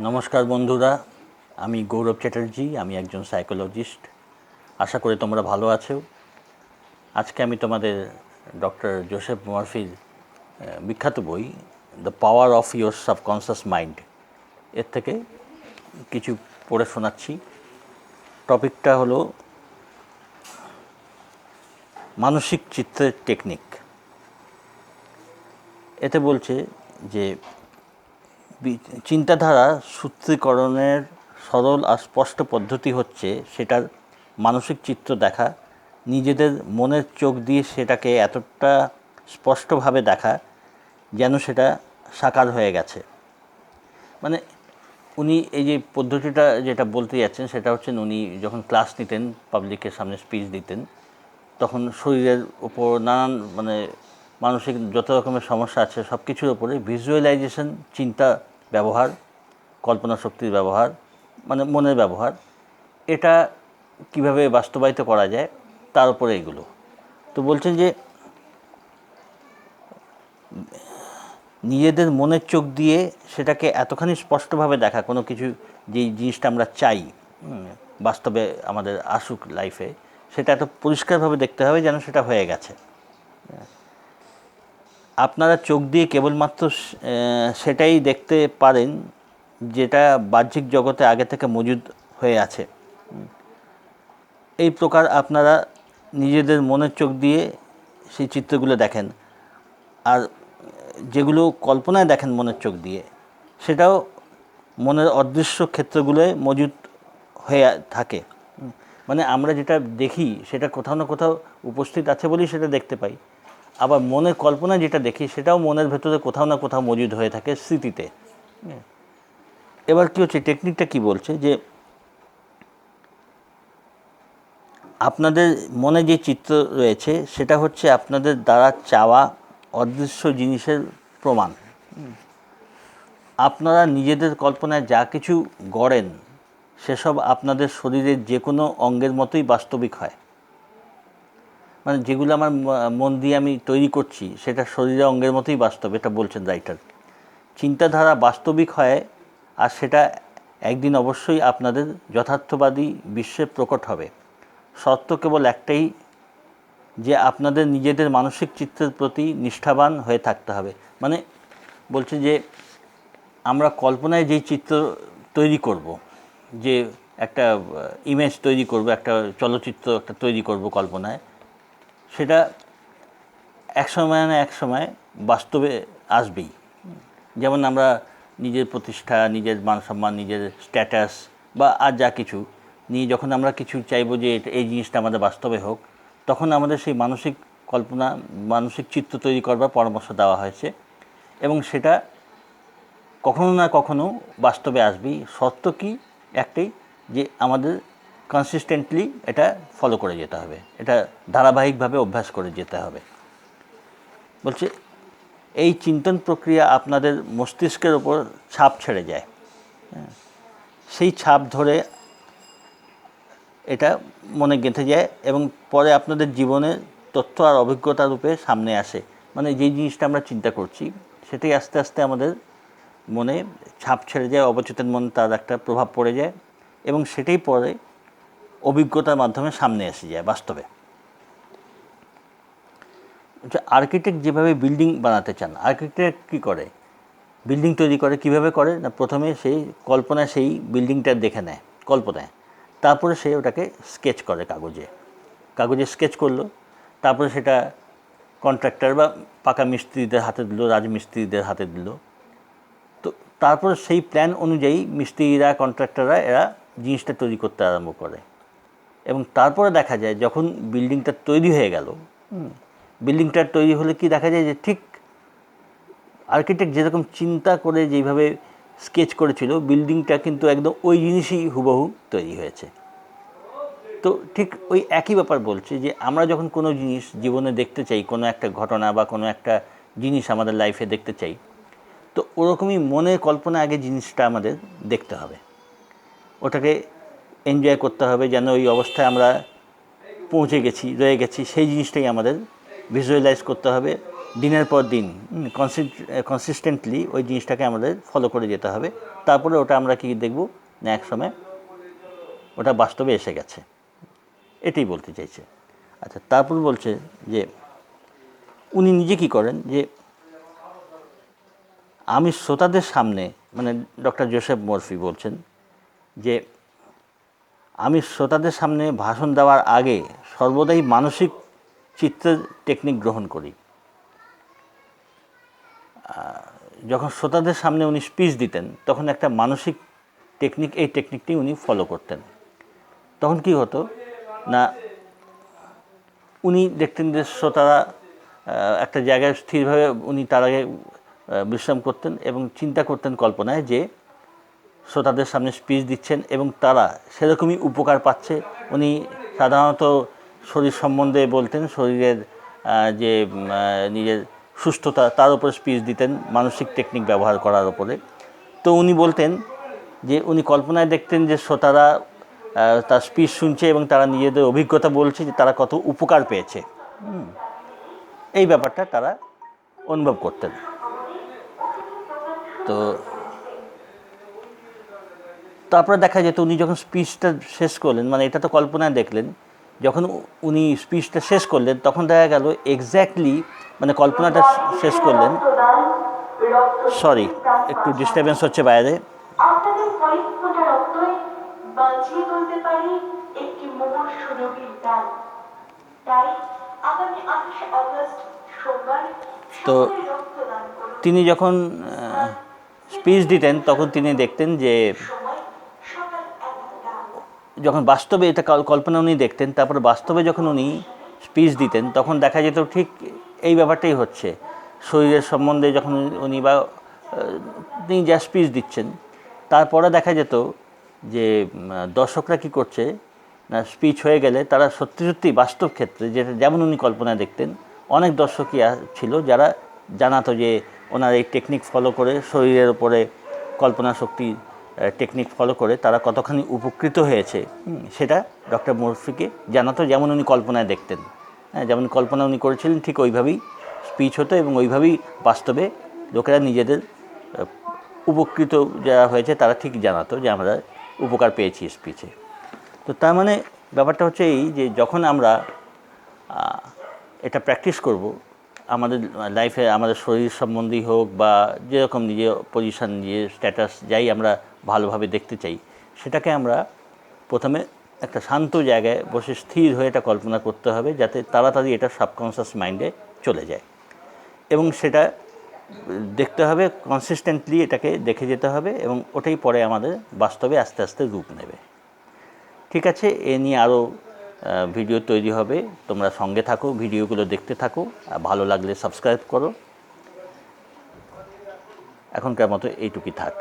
নমস্কার বন্ধুরা, আমি গৌরব চ্যাটার্জি। আমি একজন সাইকোলজিস্ট। আশা করি তোমরা ভালো আছো। আজকে আমি তোমাদের ডক্টর জোসেফ মার্ফির বিখ্যাত বই the power of your subconscious mind এর থেকে কিছু পড়ে শোনাচ্ছি। টপিকটা হলো মানসিক চিত্রের টেকনিক। এতে বলছে যে চিন্তাধারা সূত্রীকরণের সরল আর স্পষ্ট পদ্ধতি হচ্ছে সেটার মানসিক চিত্র দেখা, নিজেদের মনের চোখ দিয়ে সেটাকে এতটা স্পষ্টভাবে দেখা যেন সেটা সাকার হয়ে গেছে। মানে উনি এই যে পদ্ধতিটা যেটা বলতে যাচ্ছেন সেটা হচ্ছেন, উনি যখন ক্লাস নিতেন, পাবলিকের সামনে স্পিচ দিতেন, তখন শরীরের উপর নানান মানসিক যত রকমের সমস্যা আছে সব কিছুর উপরে ভিজুয়ালাইজেশন, চিন্তা ব্যবহার, কল্পনা শক্তির ব্যবহার, মনের ব্যবহার, এটা কিভাবে বাস্তবায়িত করা যায় তার উপরে এগুলো। তো বলছেন যে নিজেদের মনের চোখ দিয়ে সেটাকে এতখানি স্পষ্টভাবে দেখা, কোনো কিছু যেই জিনিসটা আমরা চাই বাস্তবে আমাদের আসুক লাইফে, সেটা এত পরিষ্কারভাবে দেখতে হবে যেন সেটা হয়ে গেছে। আপনারা চোখ দিয়ে কেবলমাত্র সেটাই দেখতে পারেন যেটা বাহ্যিক জগতে আগে থেকে মজুদ হয়ে আছে। এই প্রকার আপনারা নিজেদের মনের চোখ দিয়ে সেই চিত্রগুলো দেখেন, আর যেগুলো কল্পনায় দেখেন মনের চোখ দিয়ে, সেটাও মনের অদৃশ্য ক্ষেত্রগুলোয় মজুদ হয়ে থাকে। আমরা যেটা দেখি সেটা কোথাও না কোথাও উপস্থিত আছে বলেই সেটা দেখতে পাই, আবার মনের কল্পনা যেটা দেখি সেটাও মনের ভেতরে কোথাও না কোথাও মজুদ হয়ে থাকে স্মৃতিতে। এবার কী হচ্ছে, টেকনিকটা কি বলছে যে আপনাদের মনে যে চিত্র রয়েছে সেটা হচ্ছে আপনাদের দ্বারা চাওয়া অদৃশ্য জিনিসের প্রমাণ। আপনারা নিজেদের কল্পনায় যা কিছু গড়েন সেসব আপনাদের শরীরের যে কোনো অঙ্গের মতোই বাস্তবিক হয়। যেগুলো আমার মন দিয়ে আমি তৈরি করছি সেটা শরীরের অঙ্গের মতোই বাস্তব, এটা বলছেন রাইটার। চিন্তাধারা বাস্তবিক হয়, আর সেটা একদিন অবশ্যই আপনাদের যথার্থবাদী বিশ্বে প্রকট হবে। শর্ত কেবল একটাই, যে আপনাদের নিজেদের মানসিক চিত্রের প্রতি নিষ্ঠাবান হয়ে থাকতে হবে। বলছে যে আমরা কল্পনায় যেই চিত্র তৈরি করব, যে একটা ইমেজ তৈরি করব, একটা চলচ্চিত্র একটা তৈরি করব কল্পনায়, সেটা এক সময় না এক সময় বাস্তবে আসবেই। যেমন আমরা নিজের প্রতিষ্ঠা, নিজের মান সম্মান, নিজের স্ট্যাটাস বা আর যা কিছু নিয়ে যখন আমরা কিছু চাইবো যে এই জিনিসটা আমাদের বাস্তবে হোক, তখন আমাদের সেই মানসিক কল্পনা, মানসিক চিত্র তৈরি করবার পরামর্শ দেওয়া হয়েছে, এবং সেটা কখনো না কখনো বাস্তবে আসবেই। শর্ত কি একটাই, যে আমাদের কনসিস্টেন্টলি এটা ফলো করে যেতে হবে, এটা ধারাবাহিকভাবে অভ্যাস করে যেতে হবে। বলছে এই চিন্তন প্রক্রিয়া আপনাদের মস্তিষ্কের ওপর ছাপ ছেড়ে যায়। সেই ছাপ ধরে এটা মনে গেঁথে যায় এবং পরে আপনাদের জীবনের তথ্য আর অভিজ্ঞতা রূপে সামনে আসে। যেই জিনিসটা আমরা চিন্তা করছি সেটাই আস্তে আস্তে আমাদের মনে ছাপ ছেড়ে যায়, অবচেতন মনে তার একটা প্রভাব পড়ে যায়, এবং সেটাই পরে অভিজ্ঞতার মাধ্যমে সামনে এসে যায় বাস্তবে। আর্কিটেক্ট যেভাবে বিল্ডিং বানাতে চান, আর্কিটেক্ট কী করে, বিল্ডিং তৈরি করে, কিভাবে করে না, প্রথমে সেই কল্পনায় সেই বিল্ডিংটা দেখে নেয় কল্পনায়, তারপরে সে ওটাকে স্কেচ করে, কাগজে স্কেচ করলো, তারপরে সেটা কন্ট্রাক্টর বা পাকা মিস্ত্রিদের হাতে দিল, রাজমিস্ত্রিদের হাতে দিল। তো তারপর সেই প্ল্যান অনুযায়ী মিস্ত্রিরা, কন্ট্রাক্টররা এরা জিনিসটা তৈরি করতে আরম্ভ করে, এবং তারপরে দেখা যায় যখন বিল্ডিংটা তৈরি হয়ে গেল, বিল্ডিংটা তৈরি হলে কি দেখা যায় যে ঠিক আর্কিটেক্ট যেরকম চিন্তা করে যেইভাবে স্কেচ করেছিল, বিল্ডিংটা কিন্তু একদম ওই জিনিসই হুবহু তৈরি হয়েছে। তো ঠিক ওই একই ব্যাপার বলছে যে আমরা যখন কোনো জিনিস জীবনে দেখতে চাই, কোনো একটা ঘটনা বা কোনো একটা জিনিস আমাদের লাইফে দেখতে চাই, তো ওরকমই মনের কল্পনা আগে জিনিসটা আমাদের দেখতে হবে, ওটাকে এনজয় করতে হবে, যেন ওই অবস্থায় আমরা পৌঁছে গেছি, রয়ে গেছি, সেই জিনিসটাই আমাদের ভিজুয়ালাইজ করতে হবে, দিনের পর দিন কনসিস্টেন্টলি ওই জিনিসটাকে আমাদের ফলো করে যেতে হবে। তারপরে ওটা আমরা কি দেখব না এক সময় ওটা বাস্তবে এসে গেছে, এটাই বলতে চাইছে। আচ্ছা, তারপর বলছে যে উনি নিজে কী করেন, যে আমি শ্রোতাদের সামনে, মানে ডক্টর জোসেফ মরফি বলছেন যে আমি শ্রোতাদের সামনে ভাষণ দেওয়ার আগে সর্বদাই মানসিক চিত্রের টেকনিক গ্রহণ করি। যখন শ্রোতাদের সামনে উনি স্পিচ দিতেন তখন একটা মানসিক টেকনিক, এই টেকনিকটি উনি ফলো করতেন। তখন কি হতো না, উনি দেখতেন যে শ্রোতারা একটা জায়গায় স্থিরভাবে উনি তার আগে বিশ্রাম করতেন এবং চিন্তা করতেন কল্পনায় যে শ্রোতাদের সামনে স্পিচ দিচ্ছেন এবং তারা সেরকমই উপকার পাচ্ছে। উনি সাধারণত শরীর সম্বন্ধে বলতেন, শরীরের যে নিজের সুস্থতা তার উপর স্পিচ দিতেন মানসিক টেকনিক ব্যবহার করার উপরে। তো উনি বলতেন যে উনি কল্পনায় দেখতেন যে শ্রোতারা তার স্পিচ শুনছে এবং তারা নিজেদের অভিজ্ঞতা বলছে যে তারা কত উপকার পেয়েছে, এই ব্যাপারটা তারা অনুভব করতেন। তো তারপরে দেখা যেত উনি যখন স্পিচটা শেষ করলেন, মানে এটা তো কল্পনায় দেখলেন, যখন উনি স্পিচটা শেষ করলেন তখন দেখা গেল এক্স্যাক্টলি, মানে কল্পনাটা শেষ করলেন, সরি একটু ডিস্টারবেন্স হচ্ছে বাইরে, তো তিনি যখন স্পিচ দিতেন তখন তিনি দেখতেন যে যখন বাস্তবে এটা কল্পনা উনি দেখতেন, তারপরে বাস্তবে যখন উনি স্পিচ দিতেন তখন দেখা যেত ঠিক এই ব্যাপারটাই হচ্ছে। শরীরের সম্বন্ধে যখন উনি বা তিনি যা স্পিচ দিচ্ছেন, তারপরে দেখা যেত যে দর্শকরা কী করছে না, স্পিচ হয়ে গেলে তারা সত্যি সত্যি বাস্তব ক্ষেত্রে যেটা যেমন উনি কল্পনায় দেখতেন, অনেক দর্শকই ছিল যারা জানাতো যে ওনার এই টেকনিক ফলো করে, শরীরের উপরে কল্পনা শক্তি টেকনিক ফলো করে তারা কতখানি উপকৃত হয়েছে, সেটা ডক্টর মরফিকে জানাতো, যেমন উনি কল্পনায় দেখতেন। হ্যাঁ, যেমন কল্পনা উনি করেছিলেন ঠিক ওইভাবেই স্পিচ হতো এবং ওইভাবেই বাস্তবে লোকেরা নিজেদের উপকৃত যারা হয়েছে তারা ঠিক জানাতো যে আমরা উপকার পেয়েছি স্পিচে। তো তার মানে ব্যাপারটা হচ্ছে এই যে যখন আমরা এটা প্র্যাকটিস করব আমাদের লাইফে, আমাদের শরীর সম্বন্ধী হোক বা যেরকম নিজের পজিশান, নিজের স্ট্যাটাস যাই আমরা ভালোভাবে দেখতে চাই, সেটাকে আমরা প্রথমে একটা শান্ত জায়গায় বসে স্থির হয়ে এটা কল্পনা করতে হবে যাতে তাড়াতাড়ি এটা সাবকনশাস মাইন্ডে চলে যায়, এবং সেটা দেখতে হবে কনসিস্টেন্টলি, এটাকে দেখে যেতে হবে এবং ওটাই পরে আমাদের বাস্তবে আস্তে আস্তে রূপ নেবে। ঠিক আছে, এ নিয়ে আরও ভিডিও তৈরি হবে, তোমরা সঙ্গে থাকো, ভিডিওগুলো দেখতে থাকো, ভালো লাগলে সাবস্ক্রাইব করো। এখনকার মতো এইটুকুই থাক।